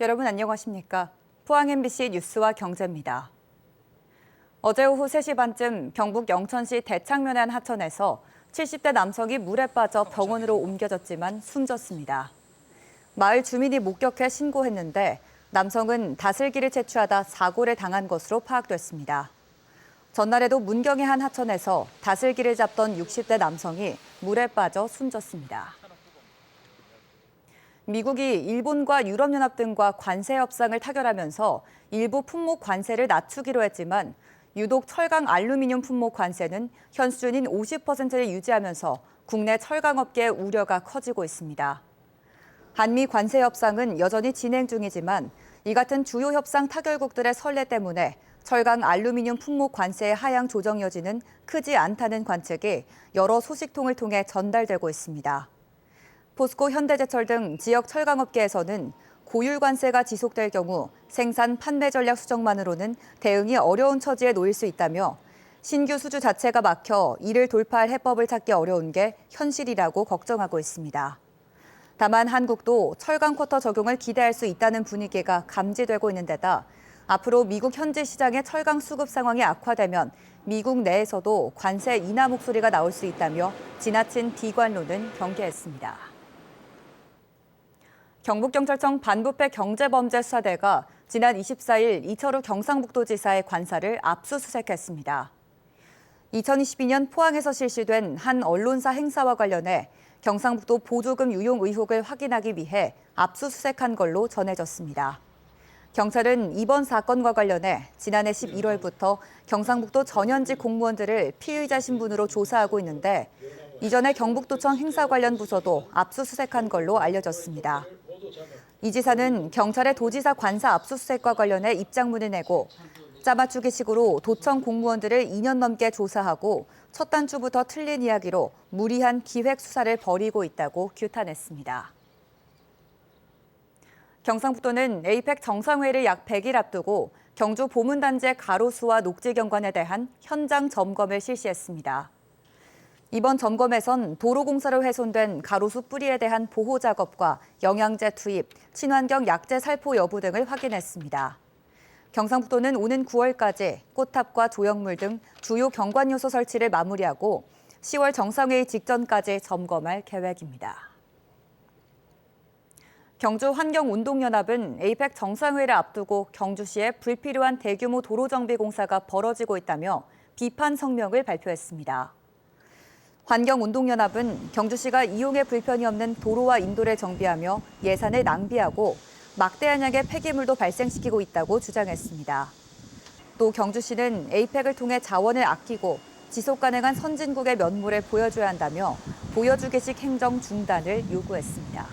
여러분 안녕하십니까? 포항 MBC 뉴스와 경제입니다. 어제 오후 3시 반쯤 경북 영천시 대창면의 한 하천에서 70대 남성이 물에 빠져 병원으로 옮겨졌지만 숨졌습니다. 마을 주민이 목격해 신고했는데 남성은 다슬기를 채취하다 사고를 당한 것으로 파악됐습니다. 전날에도 문경의 한 하천에서 다슬기를 잡던 60대 남성이 물에 빠져 숨졌습니다. 미국이 일본과 유럽연합 등과 관세 협상을 타결하면서 일부 품목 관세를 낮추기로 했지만 유독 철강 알루미늄 품목 관세는 현 수준인 50%를 유지하면서 국내 철강업계의 우려가 커지고 있습니다. 한미 관세 협상은 여전히 진행 중이지만 이 같은 주요 협상 타결국들의 선례 때문에 철강 알루미늄 품목 관세의 하향 조정 여지는 크지 않다는 관측이 여러 소식통을 통해 전달되고 있습니다. 포스코, 현대제철 등 지역 철강업계에서는 고율 관세가 지속될 경우 생산 판매 전략 수정만으로는 대응이 어려운 처지에 놓일 수 있다며 신규 수주 자체가 막혀 이를 돌파할 해법을 찾기 어려운 게 현실이라고 걱정하고 있습니다. 다만 한국도 철강 쿼터 적용을 기대할 수 있다는 분위기가 감지되고 있는 데다 앞으로 미국 현지 시장의 철강 수급 상황이 악화되면 미국 내에서도 관세 인하 목소리가 나올 수 있다며 지나친 비관론은 경계했습니다. 경북경찰청 반부패 경제범죄수사대가 지난 24일 이철우 경상북도지사의 관사를 압수수색했습니다. 2022년 포항에서 실시된 한 언론사 행사와 관련해 경상북도 보조금 유용 의혹을 확인하기 위해 압수수색한 걸로 전해졌습니다. 경찰은 이번 사건과 관련해 지난해 11월부터 경상북도 전현직 공무원들을 피의자 신분으로 조사하고 있는데 이전에 경북도청 행사 관련 부서도 압수수색한 걸로 알려졌습니다. 이 지사는 경찰의 도지사 관사 압수수색과 관련해 입장문을 내고 짜맞추기식으로 도청 공무원들을 2년 넘게 조사하고 첫 단추부터 틀린 이야기로 무리한 기획 수사를 벌이고 있다고 규탄했습니다. 경상북도는 에이펙 정상회의를 약 100일 앞두고 경주 보문단지의 가로수와 녹지 경관에 대한 현장 점검을 실시했습니다. 이번 점검에선 도로공사로 훼손된 가로수 뿌리에 대한 보호 작업과 영양제 투입, 친환경 약제 살포 여부 등을 확인했습니다. 경상북도는 오는 9월까지 꽃탑과 조형물 등 주요 경관 요소 설치를 마무리하고 10월 정상회의 직전까지 점검할 계획입니다. 경주환경운동연합은 에이펙 정상회의를 앞두고 경주시에 불필요한 대규모 도로정비 공사가 벌어지고 있다며 비판 성명을 발표했습니다. 환경운동연합은 경주시가 이용에 불편이 없는 도로와 인도를 정비하며 예산을 낭비하고 막대한 양의 폐기물도 발생시키고 있다고 주장했습니다. 또 경주시는 에이펙을 통해 자원을 아끼고 지속 가능한 선진국의 면모를 보여줘야 한다며 보여주기식 행정 중단을 요구했습니다.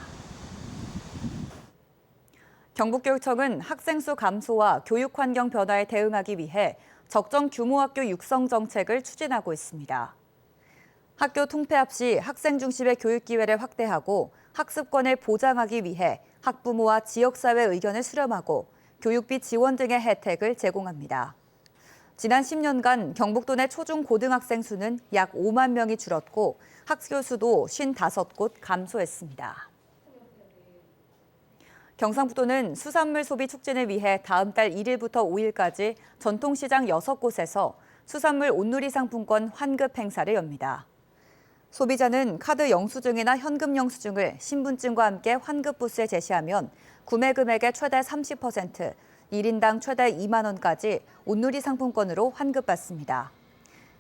경북교육청은 학생 수 감소와 교육 환경 변화에 대응하기 위해 적정 규모 학교 육성 정책을 추진하고 있습니다. 학교 통폐합 시 학생 중심의 교육 기회를 확대하고 학습권을 보장하기 위해 학부모와 지역사회 의견을 수렴하고 교육비 지원 등의 혜택을 제공합니다. 지난 10년간 경북도 내 초중 고등학생 수는 약 5만 명이 줄었고 학교 수도 55곳 감소했습니다. 경상북도는 수산물 소비 촉진을 위해 다음 달 1일부터 5일까지 전통시장 6곳에서 수산물 온누리 상품권 환급 행사를 엽니다. 소비자는 카드 영수증이나 현금 영수증을 신분증과 함께 환급 부스에 제시하면 구매 금액의 최대 30%, 1인당 최대 2만 원까지 온누리 상품권으로 환급받습니다.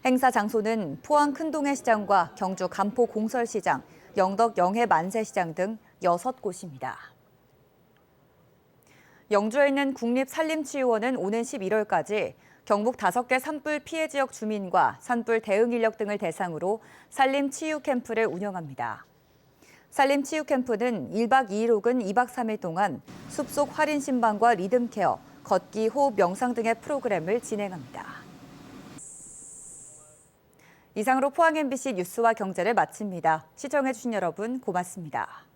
행사 장소는 포항 큰동해시장과 경주 간포 공설시장, 영덕 영해 만세시장 등 6곳입니다. 영주에 있는 국립산림치유원은 오는 11월까지 경북 5개 산불 피해 지역 주민과 산불 대응 인력 등을 대상으로 산림 치유 캠프를 운영합니다. 산림 치유 캠프는 1박 2일 혹은 2박 3일 동안 숲속 할인 신방과 리듬 케어, 걷기, 호흡, 명상 등의 프로그램을 진행합니다. 이상으로 포항 MBC 뉴스와 경제를 마칩니다. 시청해주신 여러분 고맙습니다.